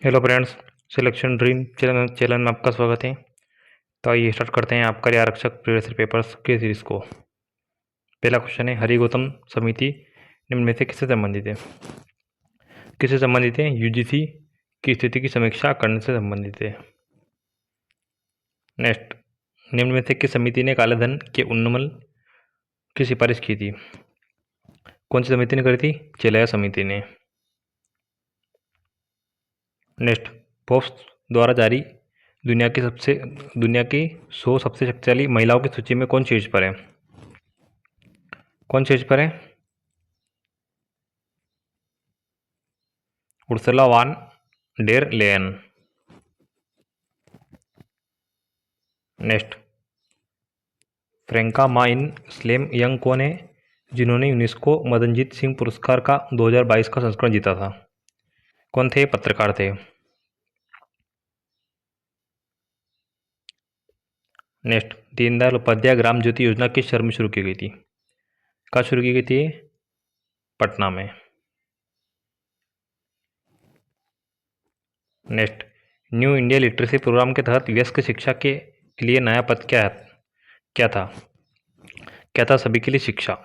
Hello friends. Selection dream channel में आपका स्वागत है। तो आइए स्टार्ट करते हैं आपका आरक्षक प्रीवियस पेपर्स के सीरीज को। पहला क्वेश्चन है, हरि गौतम समिति निम्न में से किससे संबंधित है? किससे संबंधित है? यूजीसी की स्थिति की समीक्षा करने से संबंधित है। नेक्स्ट, निम्न में से किस समिति ने काले धन के उन्मूलन की सिफारिश की थी? कौन सी समिति ने करी थी? चेलाया समिति ने। नेक्स्ट, फोर्ब्स द्वारा जारी दुनिया की 100 सबसे शक्तिशाली महिलाओं की सूची में कौन शीर्ष पर है? कौन शीर्ष पर है? Ursula von der Leyen. Next, फ्रैंका मा इन स्लेम यंग कौन है जिन्होंने यूनेस्को मदनजीत सिंह पुरस्कार का 2022 का संस्करण जीता था? कौन थे? पत्रकार थे। नेक्स्ट, दीनदयाल उपाध्याय ग्राम ज्योति योजना किस शहर में शुरू की गई थी? कहाँ शुरू की गई थी? पटना में। Next, new India literacy programme के तहत वयस्क शिक्षा के लिए नया पद क्या था? क्या था? सभी के लिए शिक्षा।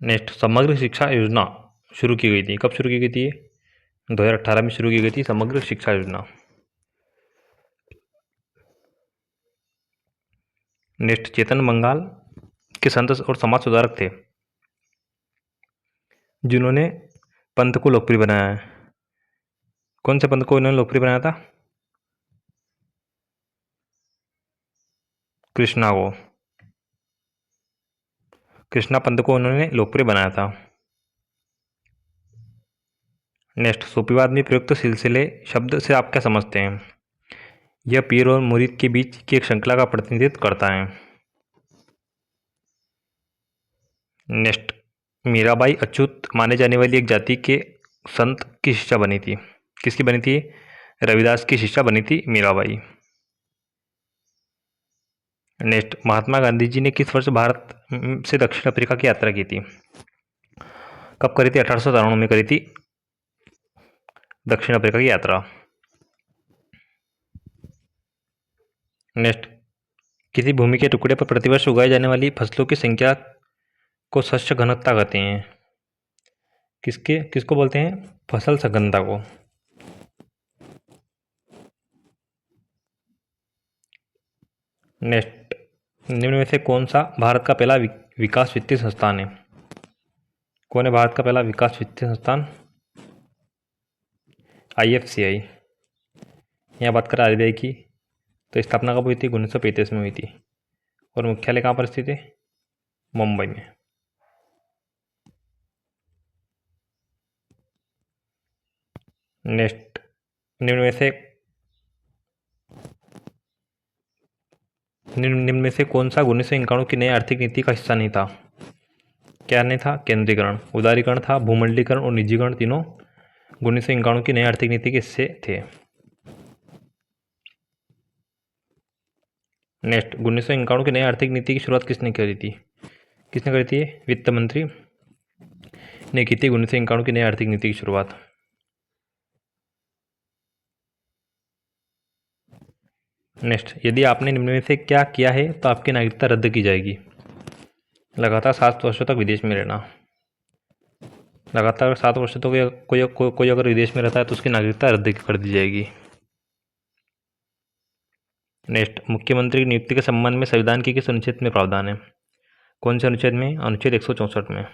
नेक्स्ट, समग्र शिक्षा योजना शुरू की गई थी। कब शुरू की गई थी? 2018 में शुरू की गई थी समग्र शिक्षा योजना। नेक्स्ट, चेतन बंगाल के संत और समाज सुधारक थे जिन्होंने पंथ को लोकप्रिय बनाया है। कौन से पंथ को इन्होंने लोकप्रिय बनाया था? कृष्णा को। कृष्णा पंथ को उन्होंने लोकप्रिय बनाया था। नेक्स्ट, सूफीवाद में प्रयुक्त सिलसिले शब्द से आप क्या समझते हैं? यह पीर और मुरीद के बीच की एक श्रृंखला का प्रतिनिधित्व करता है। नेक्स्ट, मीराबाई अछूत माने जाने वाली एक जाति के संत की शिष्या बनी थी। किसकी बनी थी? रविदास की शिष्या बनी थी मीराबाई। नेक्स्ट, महात्मा गांधी जी ने किस वर्ष भारत से दक्षिण अफ्रीका की यात्रा की थी? कब करी थी? 1893 में करी थी दक्षिण अफ्रीका की यात्रा। नेक्स्ट, किसी भूमि के टुकड़े पर प्रतिवर्ष उगाई जाने वाली फसलों की संख्या को शस्य घनत्व कहते हैं। किसको बोलते हैं? फसल सघनता को। नेक्स्ट, निम्न में से कौन सा भारत का पहला विकास वित्तीय संस्थान है? कौन है भारत का पहला विकास वित्तीय संस्थान? IFCI। यहाँ बात करें RBI की, तो स्थापना कब हुई थी? 1935 में हुई थी। और मुख्यालय कहाँ पर स्थित है? मुंबई में। नेक्स्ट, निम्न में से कौन सा 1951 की नई आर्थिक नीति का हिस्सा नहीं था? क्या नहीं था? केंद्रीकरण, उदारीकरण था, भूमंडलीकरण और निजीकरण तीनों 1951 की नई आर्थिक नीति के हिस्से थे। नेक्स्ट, 1951 की नई आर्थिक नीति की शुरुआत किसने करी थी? किसने करी थी? वित्त मंत्री ने की थी 1951 की नई आर्थिक नीति की शुरुआत। नेक्स्ट, यदि आपने निम्न में से क्या किया है तो आपकी नागरिकता रद्द की जाएगी? लगातार 7 वर्षों तक विदेश में रहना। लगातार 7 वर्षों तक कोई अगर विदेश में रहता है तो उसकी नागरिकता रद्द कर दी जाएगी। नेक्स्ट, मुख्यमंत्री की नियुक्ति के संबंध में संविधान के किस अनुच्छेद में प्रावधान है? कौन से अनुच्छेद में? अनुच्छेद 164 में।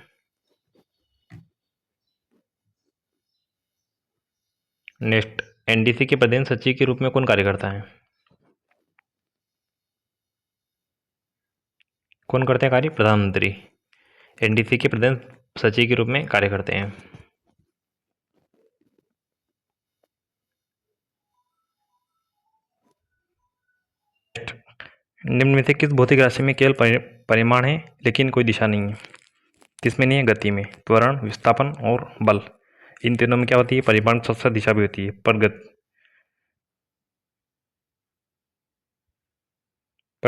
नेक्स्ट, NDC के प्रधान सचिव के रूप में कौन कार्य करता है? कौन करते हैं कार्य? प्रधानमंत्री NDC के प्रधान सचिव के रूप में कार्य करते हैं। निम्न में से किस भौतिक राशि में केवल परिमाण है लेकिन कोई दिशा नहीं है? किसमें नहीं है? गति में। त्वरण, विस्थापन और बल, इन तीनों में क्या होती है? परिमाण के साथ दिशा भी होती है, पर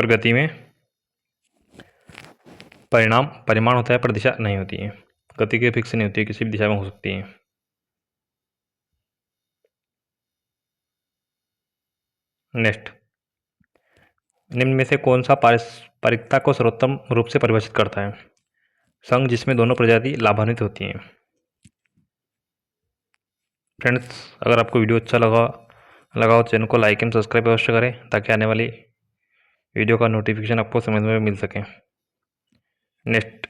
गति में परिमाण होता है पर दिशा नहीं होती है। गति की फिक्स नहीं होती है, किसी भी दिशा में हो सकती है। नेक्स्ट, निम्न में से कौन सा पारस्परिकता को सर्वोत्तम रूप से परिभाषित करता है? संघ जिसमें दोनों प्रजाति लाभान्वित होती हैं। फ्रेंड्स, अगर आपको वीडियो अच्छा लगा हो चैनल को लाइक एंड सब्सक्राइब अवश्य करें ताकि आने वाली वीडियो का नोटिफिकेशन आपको समय में मिल सके। नेक्स्ट,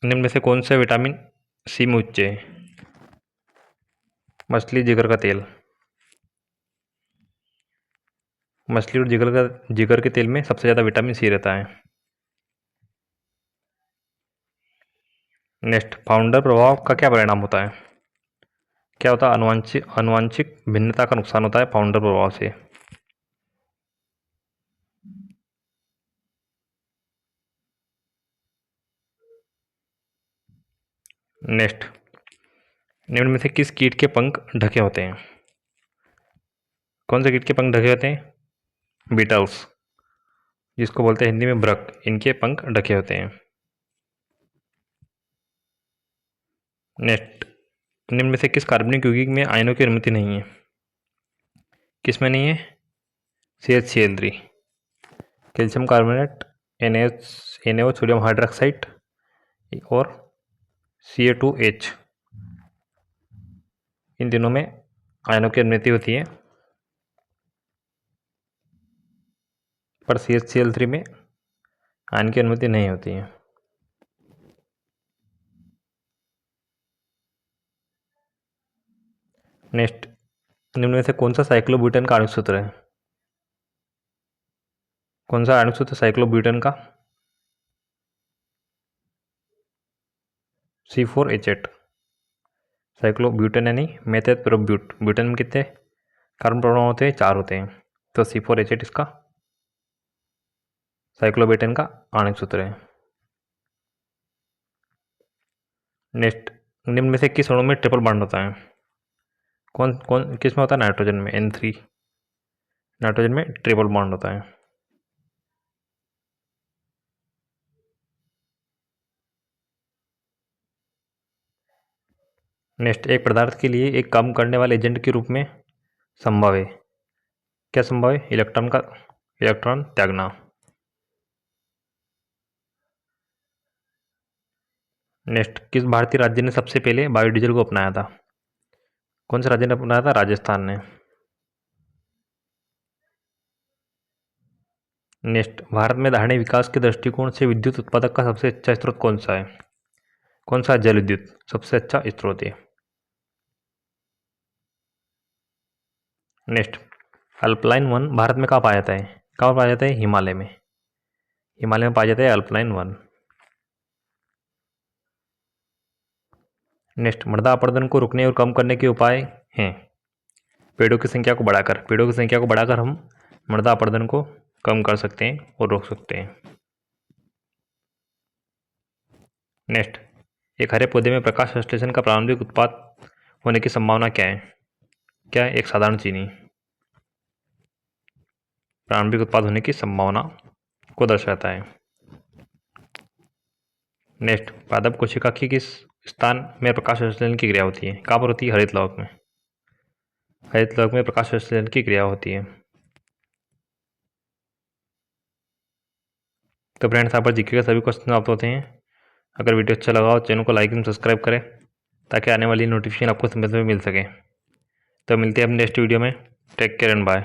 निम्न में से कौन सा विटामिन सी में उच्च है? मछली, जिगर का तेल। मछली और जिगर के तेल में सबसे ज़्यादा विटामिन सी रहता है। नेक्स्ट, फाउंडर प्रभाव का क्या परिणाम होता है? क्या होता है? अनुवांशिक भिन्नता का नुकसान होता है फाउंडर प्रभाव से। नेक्स्ट, निम्न में से किस कीट के पंख ढके होते हैं? कौन से कीट के पंख ढके होते हैं? बीटल्स, जिसको बोलते हैं हिंदी में ब्रक, इनके पंख ढके होते हैं। नेक्स्ट, निम्न में से किस कार्बनिक यौगिक में आयनों की अनुमति नहीं है? किस में नहीं है? CH3, calcium carbonate, NaO, sodium hydroxide और Ca2H, इन तीनों में आयनों की अनुमति होती है, पर CH3 में आयन की अनुमति नहीं होती है। नेक्स्ट, निम्न में से कौन सा साइक्लोब्यूटेन का आणविक सूत्र है? कौन सा आणविक सूत्र साइक्लोब्यूटेन का? C4H8। साइक्लोब्यूटेन यानी मेथेट प्रोब्यूट, ब्यूटेन में कितने कार्बन परमाणु होते हैं? 4 होते हैं, तो C4H8 इसका साइक्लोब्यूटेन का आणविक सूत्र है। नेक्स्ट, निम्न में से किस अणु में ट्रिपल बॉन्ड होता है? किस में होता है? नाइट्रोजन में, N3, नाइट्रोजन में ट्रिपल बॉन्ड होता है। नेक्स्ट, एक पदार्थ के लिए एक काम करने वाले एजेंट के रूप में संभव है। क्या संभव है? इलेक्ट्रॉन त्यागना। नेक्स्ट, किस भारतीय राज्य ने सबसे पहले बायोडीजल को अपनाया था? कौन से राज्य ने अपनाया था? राजस्थान ने। नेक्स्ट, भारत में धारणीय विकास के दृष्टिकोण से विद्युत उत्पादक का सबसे अच्छा स्रोत कौन सा है? कौन सा? जल विद्युत सबसे अच्छा स्रोत है। नेक्स्ट, अल्पलाइन 1 भारत में कहाँ पाया जाता है? कहाँ पाया जाता है? हिमालय में। हिमालय में पाया जाता है अल्पलाइन 1। नेक्स्ट, मृदा अपरदन को रोकने और कम करने के उपाय हैं। पेड़ों की संख्या को बढ़ाकर हम मृदा अपरदन को कम कर सकते हैं और रोक सकते हैं। नेक्स्ट, एक हरे पौधे में प्रकाश संश्लेषण का प्रारंभिक उत्पाद होने की संभावना क्या है? क्या है? एक साधारण चीनी प्रारंभिक उत्पाद होने की संभावना को दर्शाता है। नेक्स्ट, पादप कोशिका की किस स्थान में प्रकाश संश्लेषण की क्रिया होती है? कहाँ पर होती है? हरित लौक में। हरित लौक में प्रकाश संश्लेषण की क्रिया होती है। तो फ्रेंड्स, यहाँ पर जीके के सभी क्वेश्चन समाप्त होते हैं। अगर वीडियो अच्छा लगा हो चैनल को लाइक एंड सब्सक्राइब करें ताकि आने वाली नोटिफिकेशन आपको समय में मिल सके। तो मिलते हैं अब नेक्स्ट वीडियो में। Take care and bye.